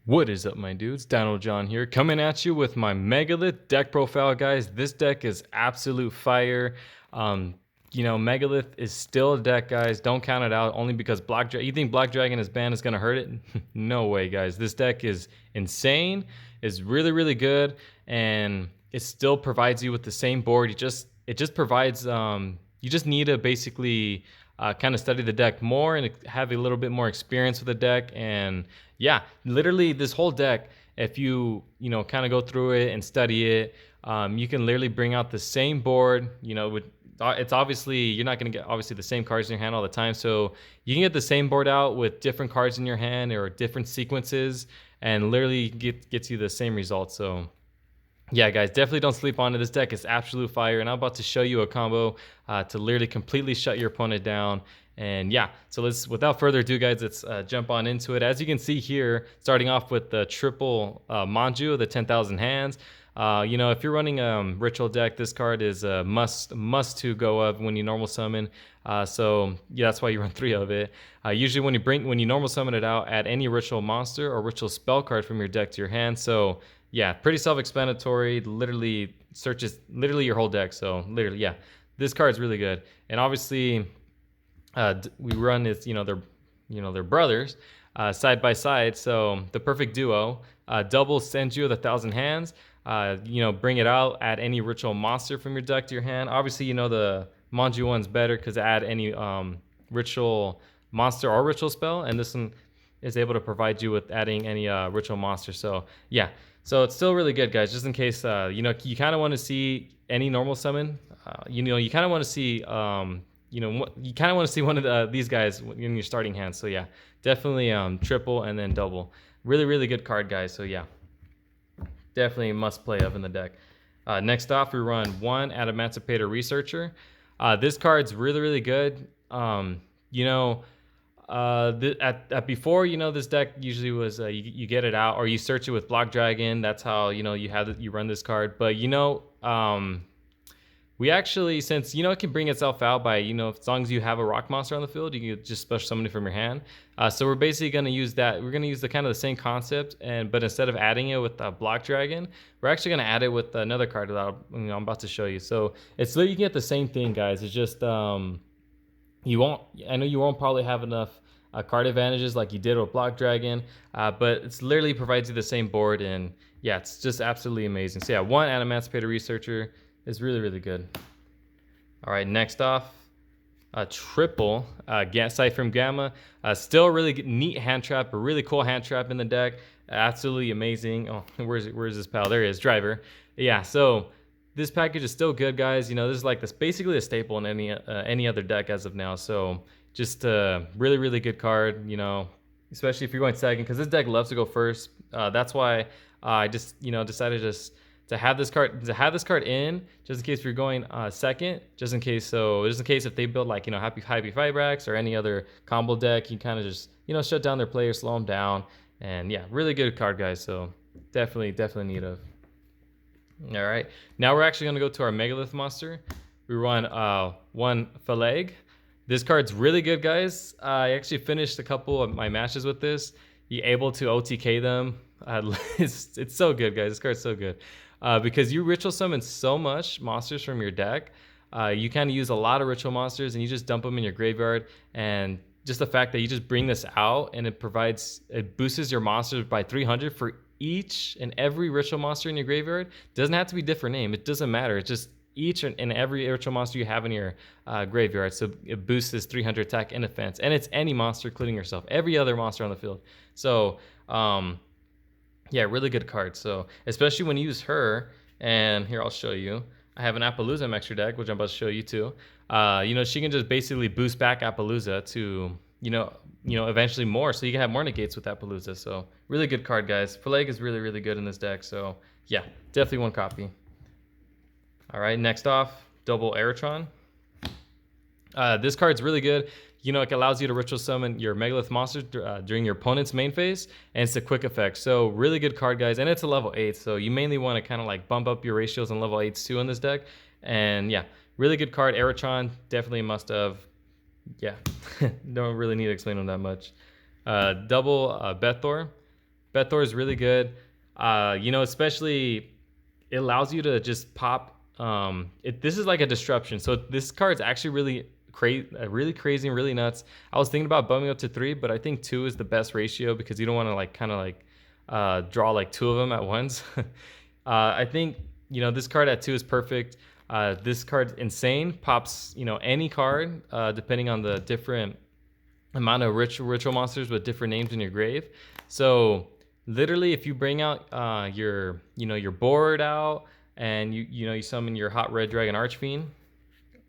What is up, my dudes? Dino John here, coming at you with my Megalith deck profile, guys. This deck is absolute fire. Megalith is still a deck, guys. Don't count it out only because you think Black Dragon is banned is gonna hurt it? No way, guys. This deck is insane. Is really, really good, and it still provides you with the same board. It just provides. You just need to basically kind of study the deck more and have a little bit more experience with the deck. And yeah, literally this whole deck, if you kind of go through it and study it, you can literally bring out the same board. It's obviously you're not going to get obviously the same cards in your hand all the time, so you can get the same board out with different cards in your hand or different sequences, and literally gets you the same results. So yeah, guys, definitely don't sleep on it. This deck is absolute fire, and I'm about to show you a combo to literally completely shut your opponent down. And yeah, so without further ado, guys, let's jump on into it. As you can see here, starting off with the triple Manju, the 10,000 hands. If you're running a ritual deck, this card is a must to go of when you normal summon. So yeah, that's why you run 3 of it. Usually when you normal summon it out, add any ritual monster or ritual spell card from your deck to your hand. So yeah, pretty self-explanatory. Literally searches literally your whole deck. So literally, yeah, this card's really good. And obviously, we run is they're brothers, side by side. So the perfect duo. Double Senju of the 1,000 hands. Bring it out. Add any ritual monster from your deck to your hand. Obviously, the Manju one's better because add any ritual monster or ritual spell, and this one is able to provide you with adding any ritual monster. So yeah, so it's still really good, guys. Just in case you kind of want to see any normal summon. You kind of want to see you kind of want to see one of these guys in your starting hand. So yeah, definitely triple and then double. Really, really good card, guys. So yeah, definitely a must play of in the deck. Next off, we run 1 Emancipator Researcher. This card's really, really good. Before, this deck usually was you get it out or you search it with Black Dragon. That's how you run this card. But we actually, since it can bring itself out by as long as you have a rock monster on the field, you can just special summon it from your hand. So we're basically going to use that. We're going to use the kind of the same concept, but instead of adding it with Black Dragon, we're actually going to add it with another card that I'm about to show you. So it's literally you can get the same thing, guys. It's just I know you won't probably have enough card advantages like you did with Black Dragon, but it's literally provides you the same board, and yeah, it's just absolutely amazing. So yeah, 1 Emancipator Researcher is really, really good. All right, next off, triple Sight from Gamma. Still really neat hand trap, a really cool hand trap in the deck. Absolutely amazing. Oh, where's this pal? There he is, Driver. Yeah, so this package is still good, guys. This is like basically a staple in any other deck as of now. So just a really, really good card. Especially if you're going second, because this deck loves to go first. That's why I just decided to have this card in just in case you're going second, just in case if they build like Happy Fibrax or any other combo deck, you kind of just shut down their players, slow them down. And yeah, really good card, guys. So definitely need of. All right, now we're actually going to go to our Megalith monster. We run 1 Phalag. This card's really good, guys. I actually finished a couple of my matches with this. You're able to OTK them. It's so good, guys. This card's so good. Because you ritual summon so much monsters from your deck, you kind of use a lot of ritual monsters and you just dump them in your graveyard. And just the fact that you just bring this out and it boosts your monsters by 300 for each and every ritual monster in your graveyard. Doesn't have to be different name. It doesn't matter. It's just each and every ritual monster you have in your graveyard. So it boosts this 300 attack and defense. And it's any monster, including yourself. Every other monster on the field. So yeah, really good card. So especially when you use her, and here I'll show you. I have an Appaloosa extra deck, which I'm about to show you too. She can just basically boost back Appaloosa to eventually more, so you can have more negates with Appaloosa. So really good card, guys. Plague is really, really good in this deck. So yeah, definitely 1 copy. All right, next off, double Aerotron. This card's really good. It allows you to ritual summon your Megalith monster during your opponent's main phase, and it's a quick effect. So really good card, guys, and it's a level 8. So you mainly want to kind of like bump up your ratios on level 8s too in this deck. And yeah, really good card. Aerotron, definitely a must-have. Yeah, don't really need to explain them that much. Double Bethor. Bethor is really good. You know, especially it allows you to just pop. This is like a disruption. So this card's actually really crazy and really nuts. I was thinking about bumping up to 3, but I think 2 is the best ratio because you don't want to like kind of like draw like 2 of them at once. I think, you know, this card at 2 is perfect. This card's insane. Pops, you know, any card depending on the different amount of ritual monsters with different names in your grave. So literally, if you bring out your, you know, your board out, and you summon your hot red dragon archfiend,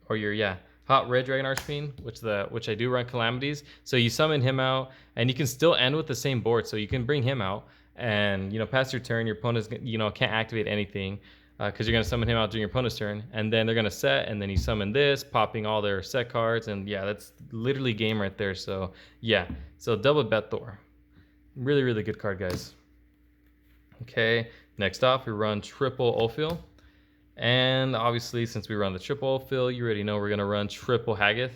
or your hot red dragon archfiend, which I do run calamities. So you summon him out, and you can still end with the same board. So you can bring him out, and you know, pass your turn. Your opponent's, you know, can't activate anything because you're gonna summon him out during your opponent's turn, and then they're gonna set, and then you summon this, popping all their set cards, and yeah, that's literally game right there. So yeah, so double Bethor, really really good card, guys. Okay, next off we run triple Ophil, and obviously since we run the triple Ophil, you already know we're gonna run triple Haggith.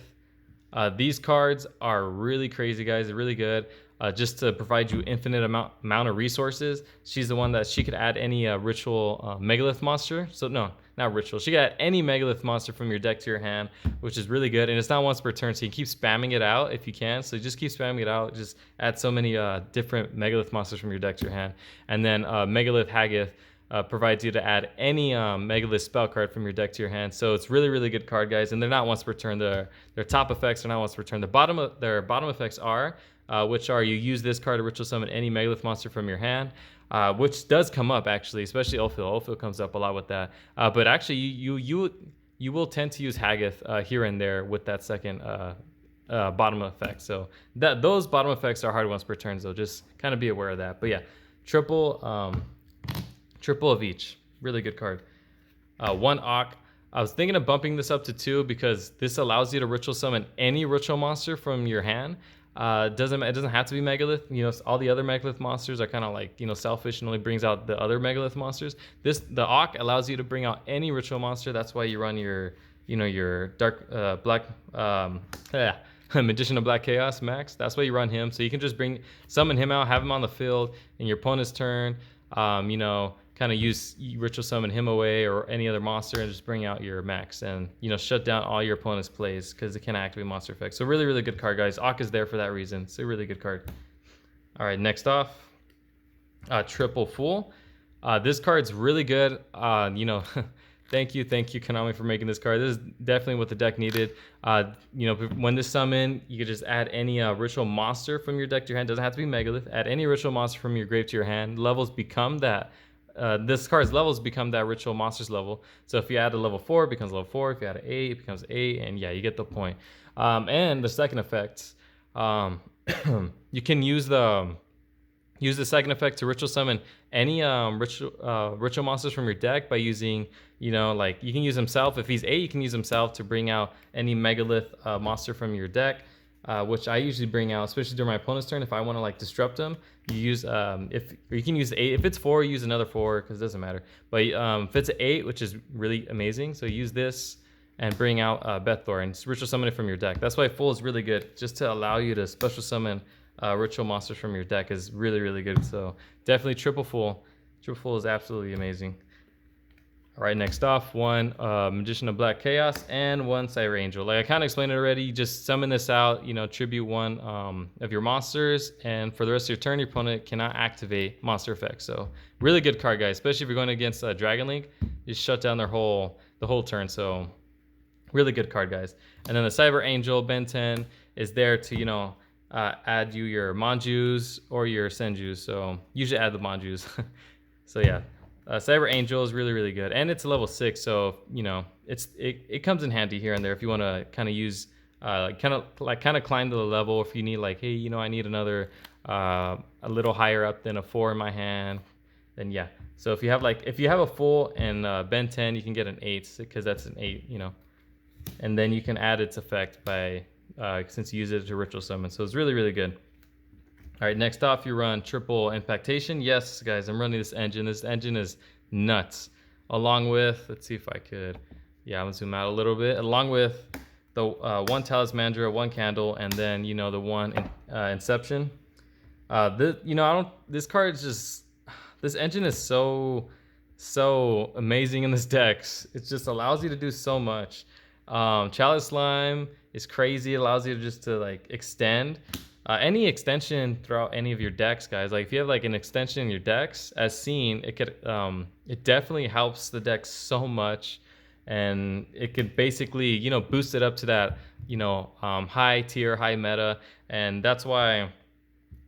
These cards are really crazy, guys. They're really good. Just to provide you infinite amount of resources. She's the one that she could add any ritual Megalith monster. So no, not ritual. She could add any Megalith monster from your deck to your hand, which is really good. And it's not once per turn, so you can keep spamming it out if you can. So just keep spamming it out. Just add so many different Megalith monsters from your deck to your hand. And then Megalith Haggith provides you to add any Megalith spell card from your deck to your hand. So it's really, really good card, guys. And they're not once per turn. Their top effects are not once per turn. Their bottom effects are, which are you use this card to ritual summon any Megalith monster from your hand, which does come up actually, especially Ophil. Ophil comes up a lot with that. But actually, you will tend to use Haggith here and there with that second bottom effect. So those bottom effects are hard once per turn. So just kind of be aware of that. But yeah, triple of each. Really good card. 1 Ock. I was thinking of bumping this up to 2 because this allows you to ritual summon any ritual monster from your hand. It doesn't have to be Megalith. You know, all the other Megalith monsters are kind of like, you know, selfish and only brings out the other Megalith monsters. The Ock allows you to bring out any ritual monster. That's why you run your, you know, your dark black Magician of Black Chaos Max. That's why you run him. So you can just summon him out, have him on the field in your opponent's turn. You know, kind of use ritual summon him away or any other monster and just bring out your max and, you know, shut down all your opponent's plays because it can activate monster effects. So really, really good card, guys. Ock is there for that reason. It's a really good card. All right, next off, triple Fool. This card's really good. You know, thank you, Konami, for making this card. This is definitely what the deck needed. You know, when this summon, you could just add any ritual monster from your deck to your hand. Doesn't have to be Megalith. Add any ritual monster from your grave to your hand. Levels become that. This card's levels become that ritual monsters level. So if you add a level 4, it becomes level 4. If you add an 8, it becomes 8. And yeah, you get the point. And the second effect, you can use the second effect to ritual summon any ritual monsters from your deck by using, you know, like you can use himself. If he's 8, you can use himself to bring out any Megalith monster from your deck. Which I usually bring out, especially during my opponent's turn. If I want to like disrupt them, you use you can use 8. If it's 4, use another 4 because it doesn't matter. But if it's 8, which is really amazing, so use this and bring out Bethor and ritual summon it from your deck. That's why Full is really good, just to allow you to special summon ritual monsters from your deck is really, really good. So definitely triple Full. Triple Full is absolutely amazing. All right, next off, 1 Magician of Black Chaos and 1 Cyber Angel. Like I kind of explained it already, you just summon this out, you know, tribute 1 of your monsters, and for the rest of your turn, your opponent cannot activate monster effects. So really good card, guys, especially if you're going against Dragon Link. You shut down the whole turn. So really good card, guys. And then the Cyber Angel, Ben 10, is there to, you know, add you your Manjus or your Senjus. So usually add the Manjus. So yeah. Cyber Angel is really, really good, and it's a level 6, so you know it comes in handy here and there if you want to kind of use kind of climb to the level. If you need like, hey, you know, I need another a little higher up than a 4 in my hand, then yeah. So if you have a full and Ben 10, you can get an 8 because that's an 8, you know, and then you can add its effect by since you use it to ritual summon. So it's really, really good. All right, next off, you run triple Impactation. Yes, guys, I'm running this engine. This engine is nuts. Along with, let's see if I could, yeah, I'm gonna zoom out a little bit. Along with the 1 Talismandra, 1 Candle, and then, you know, the 1 Inception. This card is just, this engine is so amazing in this deck. It just allows you to do so much. Chalice Slime is crazy. It allows you to just to like extend. Any extension throughout any of your decks, guys. Like if you have like an extension in your decks, as seen, it definitely helps the deck so much, and it could basically boost it up to that high tier, high meta, and that's why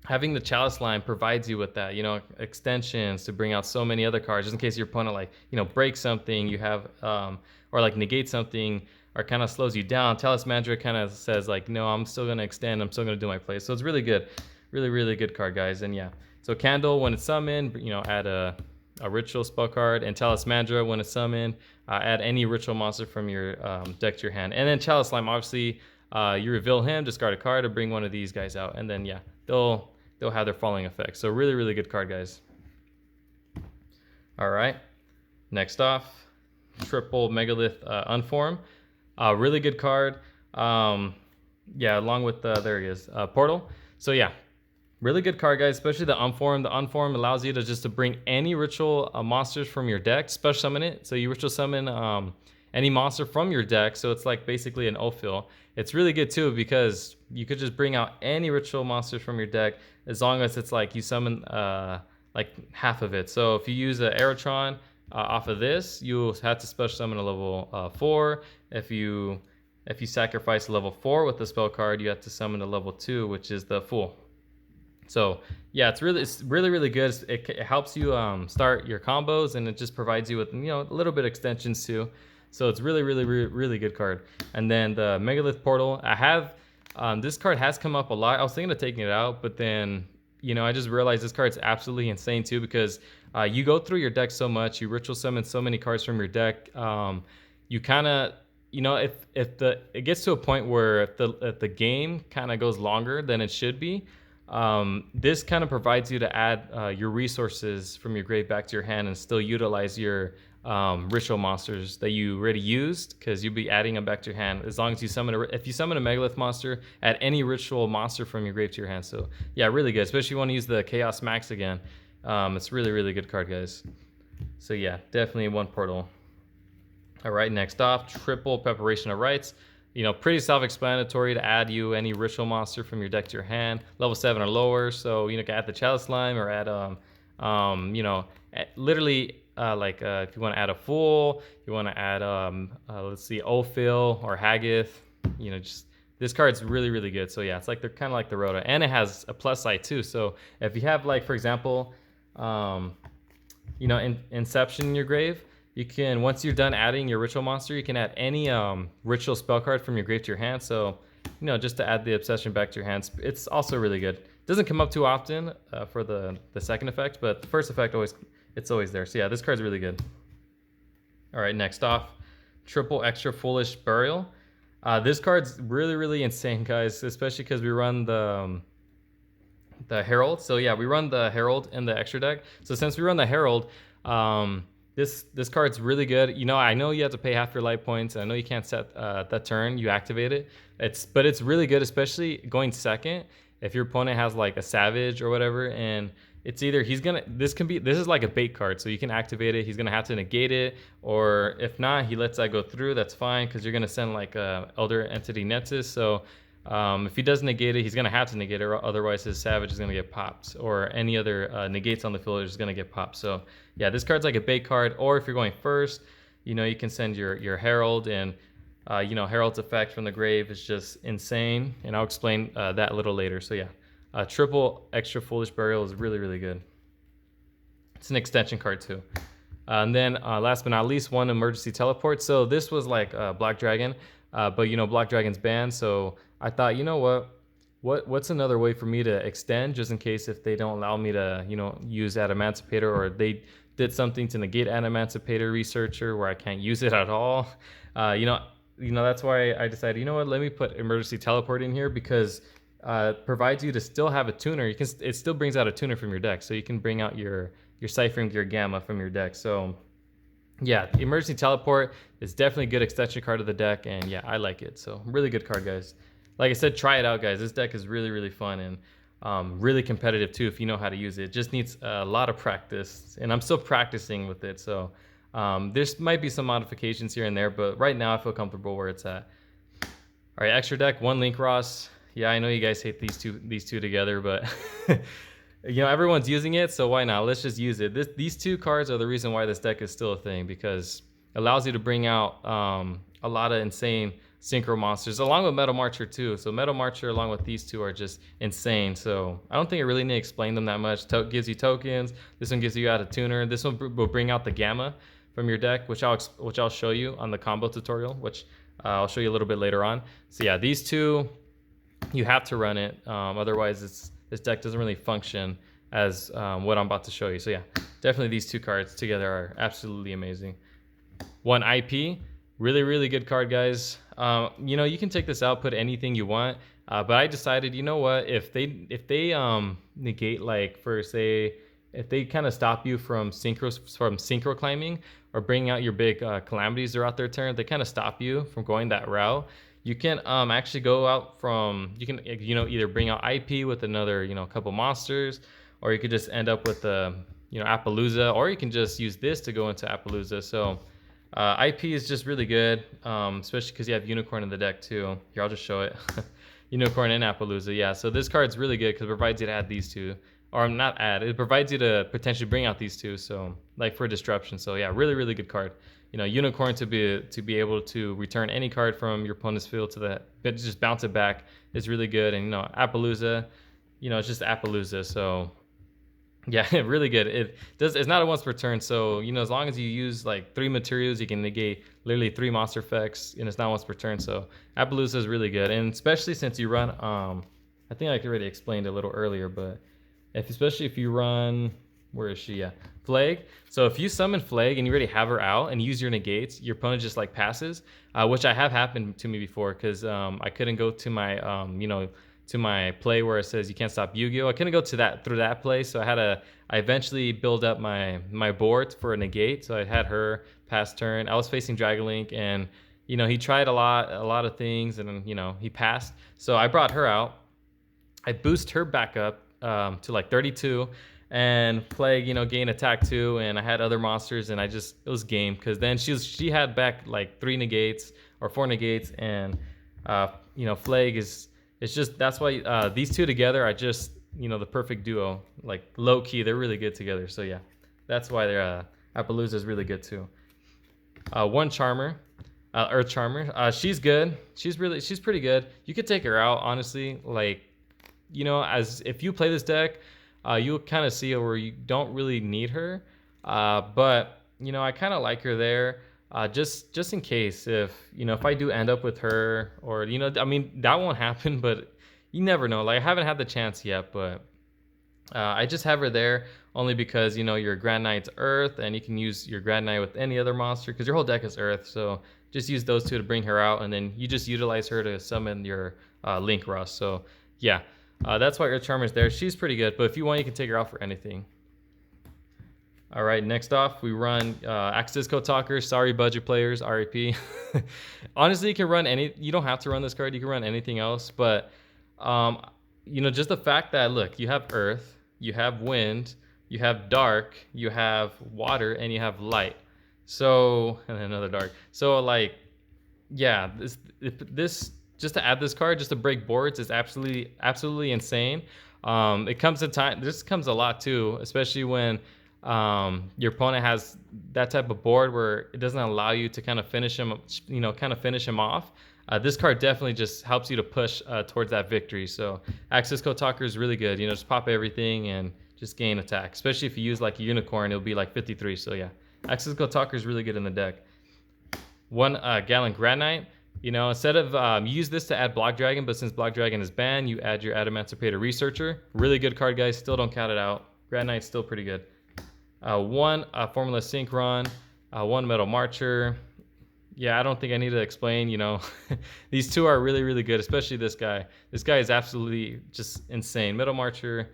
having the Chalice line provides you with that, extensions to bring out so many other cards, just in case your opponent breaks something, you have, or like negate something, or kind of slows you down. Talismandra kind of says like, no, I'm still gonna extend, I'm still gonna do my play. So it's really good, really good card, guys. And yeah, so Candle when it's summoned, add a ritual spell card, and Talismandra when it's summoned, add any ritual monster from your deck to your hand. And then Chalice Slime, obviously, you reveal him, discard a card to bring one of these guys out, and then yeah, they'll have their following effect. So really good card, guys. All right, next off, triple Megalith Unform. Really good card. Yeah, along with there he is, Portal. So yeah, really good card, guys, especially the Unform. The Unform allows you to just to bring any ritual monsters from your deck, special summon it. So you ritual summon any monster from your deck, so it's like basically an O-fill. It's really good too because you could just bring out any ritual monsters from your deck as long as it's like you summon like half of it. So if you use an Aerotron off of this, you'll have to special summon a level 4. If you sacrifice a level 4 with the spell card, you have to summon a level 2, which is the Fool. So yeah, it's really good. It helps you start your combos, and it just provides you with a little bit of extensions too. So it's really good card. And then the Megalith Portal, I have this card has come up a lot. I was thinking of taking it out, but then I just realized this card's absolutely insane too, because you go through your deck so much, you ritual summon so many cards from your deck. You kind of if it gets to a point where if the game kind of goes longer than it should be, this kind of provides you to add your resources from your grave back to your hand and still utilize your ritual monsters that you already used, because you'll be adding them back to your hand as long as you summon if you summon a Megalith monster, add any ritual monster from your grave to your hand. So yeah, really good, especially if you want to use the Chaos Max again. It's really good card, guys. So yeah, definitely one Portal. All right, next off, triple Preparation of Rites. Pretty self-explanatory to add you any ritual monster from your deck to your hand, level 7 or lower. So you can add the Chalice Slime, or add literally if you want to add a Fool, you want to add let's see, Ophil or Haggith. Just this card's really good. So yeah, it's like they're kind of like the Rhoda, and it has a plus side too. So if you have for example, Inception in your grave, you can, once you're done adding your ritual monster, you can add any ritual spell card from your grave to your hand. So, just to add the obsession back to your hands. It's also really good. Doesn't come up too often for the second effect, but the first effect it's always there. So yeah, this card's really good. All right, next off, triple extra Foolish Burial. This card's really insane, guys, especially because we run the Herald. So yeah, we run the Herald in the extra deck. So since we run the Herald, this card's really good. I know you have to pay half your life points. I know you can't set that turn you activate it. But it's really good, especially going second. If your opponent has like a Savage or whatever, and it's either this is like a bait card, so you can activate it. He's gonna have to negate it, or if not, he lets that go through. That's fine, because you're gonna send like a Elder Entity Nexus. So if he does negate it, he's gonna have to negate it, or otherwise his Savage is gonna get popped, or any other negates on the field is gonna get popped. So yeah, this card's like a bait card. Or if you're going first, you can send your Herald, and Herald's effect from the grave is just insane, and I'll explain that a little later. So yeah, triple extra Foolish Burial is really good. It's an extension card too. And then last but not least, one Emergency Teleport. So this was like Black Dragon, but Black Dragon's banned, so I thought, what's another way for me to extend, just in case if they don't allow me to use Emancipator, or they did something to negate Emancipator Researcher where I can't use it at all. That's why I decided, let me put Emergency Teleport in here, because provides you to still have a tuner. It still brings out a tuner from your deck, so you can bring out your Ciphering Gear Gamma from your deck. So yeah, Emergency Teleport is definitely a good extension card of the deck, and yeah, I like it. So really good card, guys. Like I said, try it out, guys. This deck is really fun, and Really competitive too if you know how to use it. Just needs a lot of practice, and I'm still practicing with it. So there's might be some modifications here and there, but right now I feel comfortable where it's at. All right, extra deck, one Link Ross. Yeah, I know you guys hate these two together, but you know everyone's using it, so why not? Let's just use it. These two cards are the reason why this deck is still a thing, because it allows you to bring out a lot of insane synchro monsters along with Metal Marcher too. So Metal Marcher along with these two are just insane. So I don't think I really need to explain them that much. Gives you tokens. This one gives you out a tuner. This one will bring out the Gamma from your deck, which I'll show you on the combo tutorial, which I'll show you a little bit later on. So yeah, these two, you have to run it. Otherwise, this deck doesn't really function as what I'm about to show you. So yeah, definitely these two cards together are absolutely amazing. One IP, really good card, guys. You know, you can take this out, put anything you want, but I decided, you know what, if they negate, like, for say, if they kind of stop you from synchro climbing or bringing out your big calamities throughout their turn, they kind of stop you from going that route. You can actually go out from, you can, you know, either bring out IP with another, you know, couple monsters, or you could just end up with the, you know, Appaloosa, or you can just use this to go into Appaloosa. So IP is just really good, especially because you have Unicorn in the deck too. Here, I'll just show it. Unicorn and Appaloosa, yeah. So this card's really good because it provides you to add these two. Or not add, it provides you to potentially bring out these two, so like for disruption. So yeah, really good card. You know, Unicorn to be able to return any card from your opponent's field to that, but just bounce it back is really good. And you know, Appaloosa, you know, it's just Appaloosa. So yeah, really good. It's not a once per turn, so you know, as long as you use like 3 materials, you can negate literally 3 monster effects, and it's not once per turn. So Appaloosa is really good, and especially since you run, I think I already explained a little earlier, but especially if you run, where is she? Yeah, Flag. So if you summon Flag and you already have her out and use your negates, your opponent just like passes, which I have happened to me before, because I couldn't go to my you know, to my play where it says you can't stop Yu-Gi-Oh. I couldn't go to that through that play, so I eventually build up my board for a negate. So I had her pass turn. I was facing Dragon Link, and you know, he tried a lot of things, and you know, he passed. So I brought her out. I boost her back up to like 32, and Plague, you know, gain attack 2, and I had other monsters, and it was game, because then she had back like 3 negates or 4 negates, and you know, Plague it's just, that's why these two together are just, you know, the perfect duo. Like low key, they're really good together. So yeah, that's why they're Appaloosa is really good too. One Charmer, Earth Charmer. She's good. She's pretty good. You could take her out, honestly. Like, you know, as if you play this deck, you'll kind of see where you don't really need her, but you know, I kind of like her there, just in case, if you know, if I do end up with her, or you know, I mean, that won't happen, but you never know. Like, I haven't had the chance yet, but I just have her there only because, you know, your Grand Knight's Earth, and you can use your Grand Knight with any other monster because your whole deck is Earth. So just use those two to bring her out, and then you just utilize her to summon your Link Ross. So yeah. That's why Earth Charmer's there. She's pretty good, but if you want, you can take her out for anything. All right, next off, we run Axe Disco Talker. Sorry, budget players, RIP. Honestly, you can run you don't have to run this card. You can run anything else, but you know, just the fact that, look, you have Earth, you have Wind, you have Dark, you have Water, and you have Light. So, and then another Dark. So, like, yeah, this just to add this card, just to break boards, is absolutely insane. It comes in time. This comes a lot too, especially when your opponent has that type of board where it doesn't allow you to kind of finish him, you know, finish him off. This card definitely just helps you to push towards that victory. So Axis Code Talker is really good. You know, just pop everything and just gain attack. Especially if you use like a Unicorn, it'll be like 53. So yeah, Axis Code Talker is really good in the deck. One Gallon Grand Knight. You know, instead of you use this to add Block Dragon, but since Block Dragon is banned, you add your Emancipator Researcher. Really good card, guys. Still don't count it out. Grand Knight's still pretty good. One Formula Synchron, one Metal Marcher. Yeah, I don't think I need to explain, you know. These two are really good, especially this guy. This guy is absolutely just insane. Metal Marcher,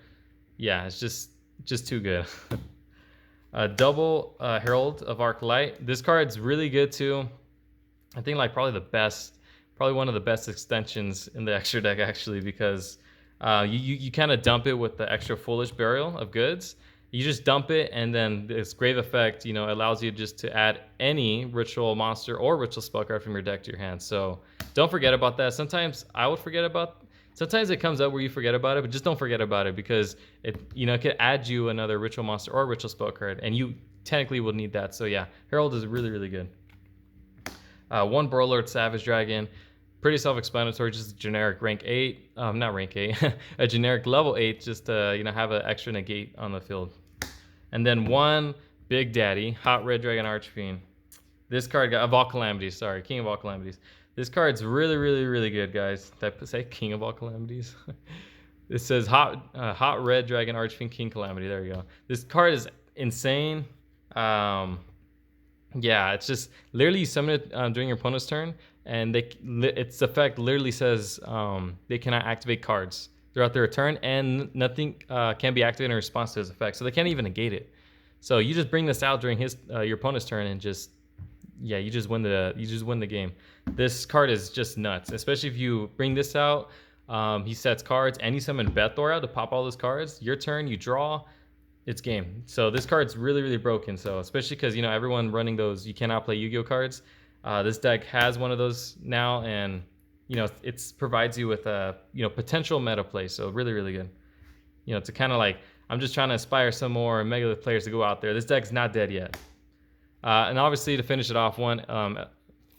yeah, it's just too good. Double Herald of Arc Light. This card's really good too. I think like probably one of the best extensions in the extra deck, actually, because You kind of dump it with the extra foolish burial of goods. You just dump it, and then this grave effect, allows you just to add any ritual monster or ritual spell card from your deck to your hand. So don't forget about that. Sometimes I would forget about. Sometimes it comes up where you forget about it, but just don't forget about it, because it could add you another ritual monster or ritual spell card, and you technically will need that. So yeah, Herald is really, really good. One Burlord Savage Dragon. Pretty self-explanatory, just a generic rank 8, not rank 8, a generic level 8, just to have an extra negate on the field. And then one Big Daddy, Hot Red Dragon Archfiend. This card got, of all calamities, sorry, King of all calamities. This card's really, really, really good, guys. Did I say King of all calamities? It says Hot Red Dragon Archfiend King Calamity, there you go. This card is insane. Yeah, it's just literally you summon it during your opponent's turn, and its effect literally says they cannot activate cards throughout their turn, and nothing can be activated in response to his effect. So they can't even negate it. So you just bring this out during your opponent's turn, and you just win the game. This card is just nuts, especially if you bring this out. He sets cards, and you summon Bethor out to pop all those cards. Your turn, you draw. It's game. So this card's really, really broken. So especially because everyone running those you cannot play Yu-Gi-Oh cards. This deck has one of those now, and it provides you with a potential meta play. So really, really good. To kind of like, I'm just trying to inspire some more Megalith players to go out there. This deck's not dead yet. And obviously to finish it off, one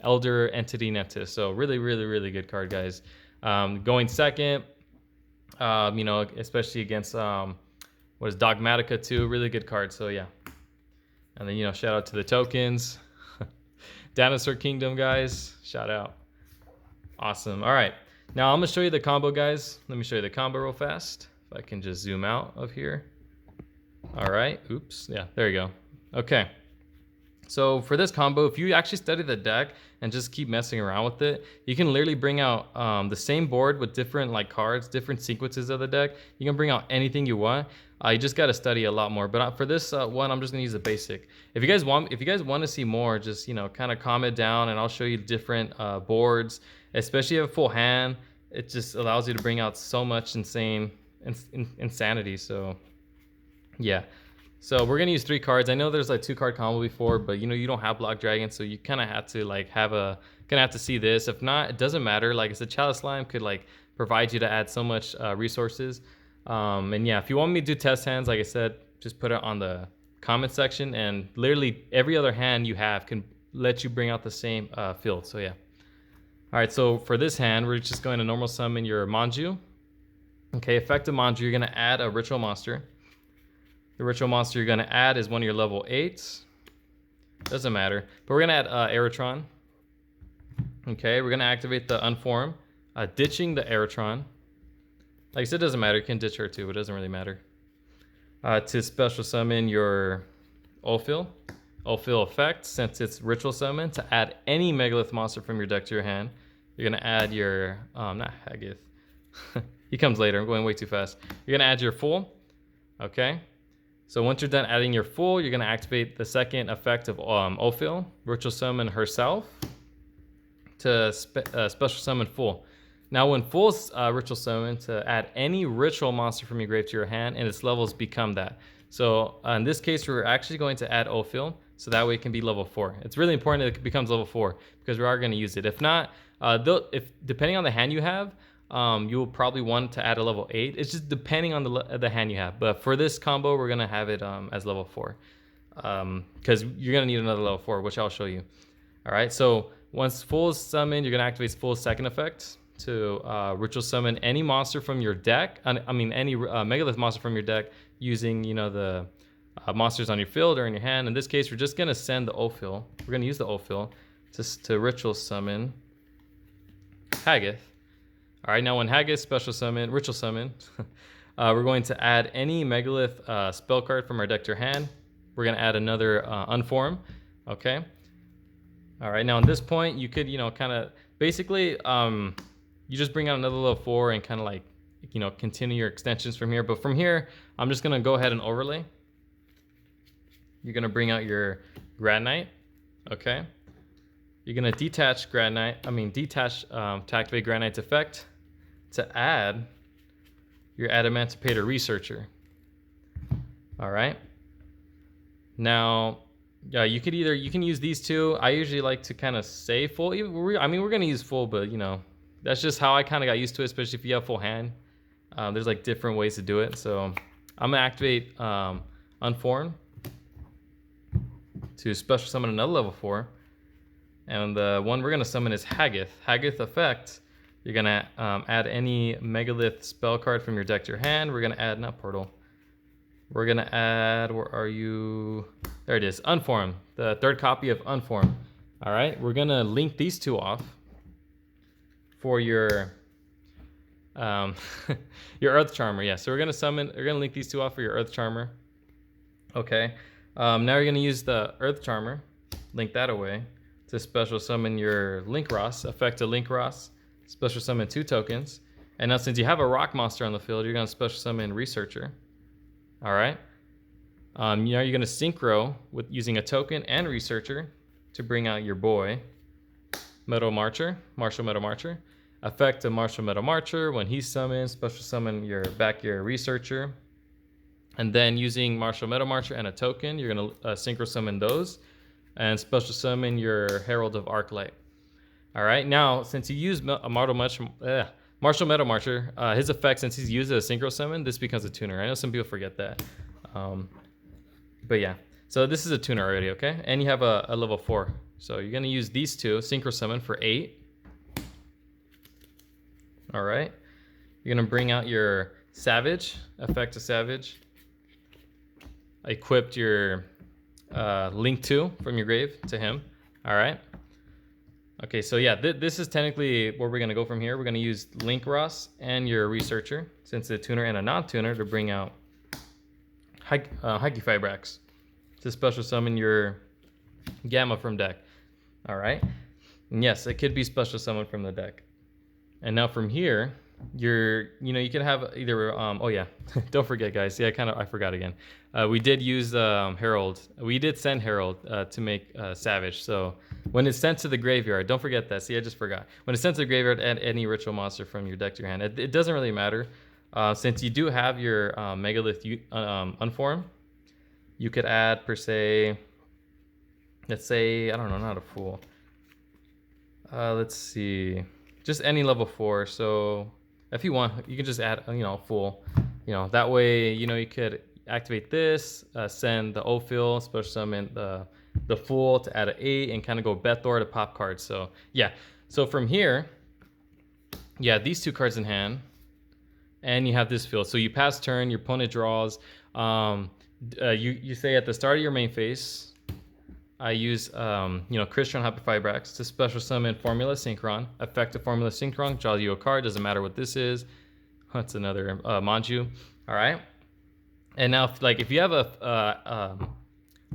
Elder Entity Netis. So really, really, really good card, guys. Going second, especially against what is Dogmatica 2, really good card. So yeah. And then shout out to the tokens. Dinosaur Kingdom, guys, shout out. Awesome. All right, now I'm gonna show you the combo, guys. Let me show you the combo real fast. If I can just zoom out of here. All right, oops, yeah, there you go. Okay, so for this combo, if you actually study the deck and just keep messing around with it, you can literally bring out the same board with different cards, different sequences of the deck. You can bring out anything you want. You just got to study a lot more. But for this one, I'm just gonna use the basic. If you guys want to see more, just kind of comment down, and I'll show you different boards. Especially if you have a full hand, it just allows you to bring out so much insanity. So yeah. So we're gonna use 3 cards. I know there's 2-card combo before, but you don't have Block Dragon, so you kind of have to have to see this. If not, it doesn't matter. Like I said, Chalice Slime could provide you to add so much resources. And yeah, if you want me to do test hands, like I said, just put it on the comment section, and literally every other hand you have can let you bring out the same field. So yeah. All right, so for this hand, we're just going to normal summon your Manju. Okay, effective Manju, you're gonna add a ritual monster. The ritual monster you're gonna add is one of your level 8s. Doesn't matter, but we're gonna add Aerotron. Okay, we're gonna activate the Unform, ditching the Aerotron. Like I said, it doesn't matter. You can ditch her too. It doesn't really matter. To special summon your Ophil. Ophil effect, since it's ritual summon, to add any Megalith monster from your deck to your hand. You're going to add your... not Haggith. He comes later. I'm going way too fast. You're going to add your Fool. Okay. So once you're done adding your Fool, you're going to activate the second effect of Ophil. Ritual summon herself to special summon Fool. Now, when Fool's ritual summon, to add any ritual monster from your grave to your hand, and its levels become that. So in this case, we're actually going to add Ophil, so that way it can be level 4. It's really important that it becomes level 4, because we are going to use it. If not, depending on the hand you have, you will probably want to add a level 8. It's just depending on the hand you have. But for this combo, we're going to have it as level 4, because you're going to need another level 4, which I'll show you. All right, so once Fool is summoned, you're going to activate Fool's second effect to ritual summon any monster from your deck. Any Megalith monster from your deck using the monsters on your field or in your hand. In this case, we're just gonna send the Ophil. We're gonna use the Ophil to ritual summon Haggith. All right, now when Haggith ritual summon, we're going to add any Megalith spell card from our deck to your hand. We're gonna add another Unform. Okay. All right, now at this point, you could kind of basically you just bring out another level 4 and kind of continue your extensions from here. But from here, I'm just gonna go ahead and overlay. You're gonna bring out your Grad Knight, okay? You're gonna detach to activate Grad Knight's effect to add your Emancipator Researcher. All right. Now, yeah, you can use these two. I usually like to kind of say full. I mean, we're gonna use full, but you know, that's just how I kind of got used to it. Especially if you have full hand, there's like different ways to do it. So I'm gonna activate Unform to special summon another level 4, and the one we're gonna summon is Haggith. Haggith effect. You're gonna add any Megalith spell card from your deck to your hand. We're gonna add not portal. We're gonna add, where are you? There it is, Unform, the third copy of Unform. All right, we're gonna link these two off for your your Earth Charmer. Yeah, so we're gonna link these two off for your Earth Charmer. Okay, now you're gonna use the Earth Charmer, link that away to special summon your Link Ross, effect a Link Ross, special summon 2 tokens. And now since you have a rock monster on the field, you're gonna special summon Researcher. All right. Now you're gonna synchro with using a token and Researcher to bring out your boy, Martial Metal Marcher. Effect a Martial Metal Marcher. When he's summoned, special summon your Researcher. And then using Martial Metal Marcher and a token, you're gonna synchro summon those and special summon your Herald of Arclight. All right. Now, since you use Martial Metal Marcher, his effect, since he's used as a synchro summon, this becomes a tuner. I know some people forget that. But yeah, so this is a tuner already, okay? And you have a level 4. So you're gonna use these two, synchro summon for 8. All right. You're gonna bring out your Savage, effect a Savage. Equipped your Link 2 from your grave to him. All right. Okay, so yeah, this is technically where we're gonna go from here. We're gonna use Link Ross and your Researcher, since it's a tuner and a non-tuner, to bring out Hygifibrax to special summon your Gamma from deck. All right, and yes, it could be special summon from the deck. And now from here, you can have either oh yeah, don't forget guys. Yeah, I forgot again. We did use Herald. We did send Herald to make Savage. So when it's sent to the graveyard, don't forget that. See, I just forgot. When it's sent to the graveyard, add any ritual monster from your deck to your hand. It doesn't really matter. Since you do have your Megalith Unform, you could add per se, let's say, I don't know, not a fool. Let's see, just any level 4. So if you want, you can just add, full. That way, you could activate this, send the Ophil, special summon the Fool to add an 8, and kind of go Bethor to pop cards. So yeah, so from here, yeah, these 2 cards in hand, and you have this field. So you pass turn, your opponent draws. You say at the start of your main phase, I use Crystron Hyperfibrax to special summon Formula Synchron. Effective Formula Synchron, draw you a card, doesn't matter what this is. That's another Manju. All right. And now if you have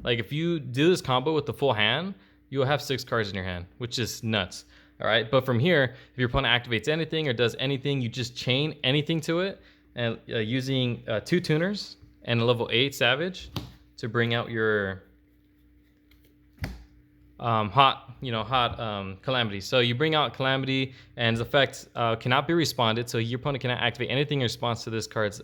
if you do this combo with the full hand, you'll have 6 cards in your hand, which is nuts. All right. But from here, if your opponent activates anything or does anything, you just chain anything to it, and using 2 tuners and a level 8 Savage to bring out your hot Calamity. So you bring out Calamity, and its effects cannot be responded, so your opponent cannot activate anything in response to this card's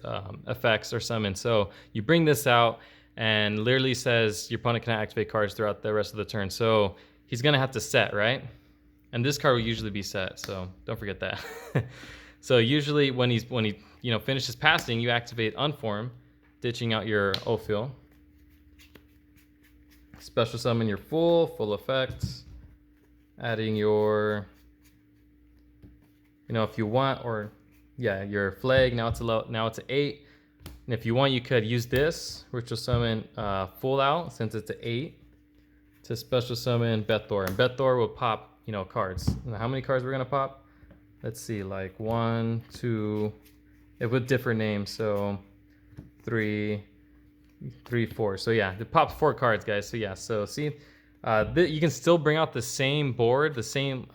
effects or summon. So you bring this out, and literally says your opponent cannot activate cards throughout the rest of the turn. So he's gonna have to set, right? And this card will usually be set, so don't forget that. So usually when he finishes passing, you activate Unform, ditching out your Ophil. Special summon your full effects, adding your, if you want, or yeah, your flag. Now it's an 8, and if you want, you could use this, which will summon full out, since it's an 8, to special summon Bethor, and Bethor will pop cards. And how many cards we're gonna pop? Let's see, like 1, 2, with different names. So 3, 4. So yeah, it pops 4 cards, guys. So yeah, so see, you can still bring out the same board, the same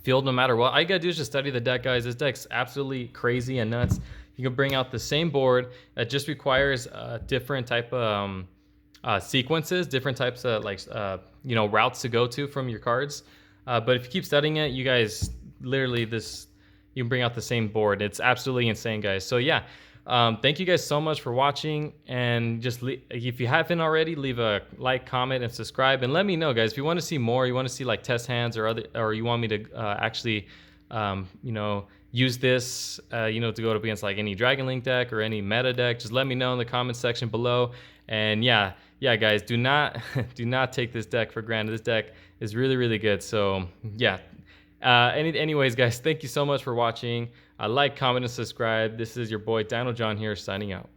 field, no matter what. All you gotta do is just study the deck, guys. This deck's absolutely crazy and nuts. You can bring out the same board. It just requires different type of sequences, different types of routes to go to from your cards. But if you keep studying it, you guys literally you can bring out the same board. It's absolutely insane, guys. So yeah, thank you guys so much for watching, and just if you haven't already, leave a like, comment, and subscribe, and let me know, guys, if you want to see more, you want to see like test hands or you want me to actually use this to go up against like any Dragon Link deck or any meta deck. Just let me know in the comment section below. And yeah guys, do not take this deck for granted. This deck is really, really good. So yeah, anyways guys, thank you so much for watching. Like, comment, and subscribe. This is your boy Dino John here, signing out.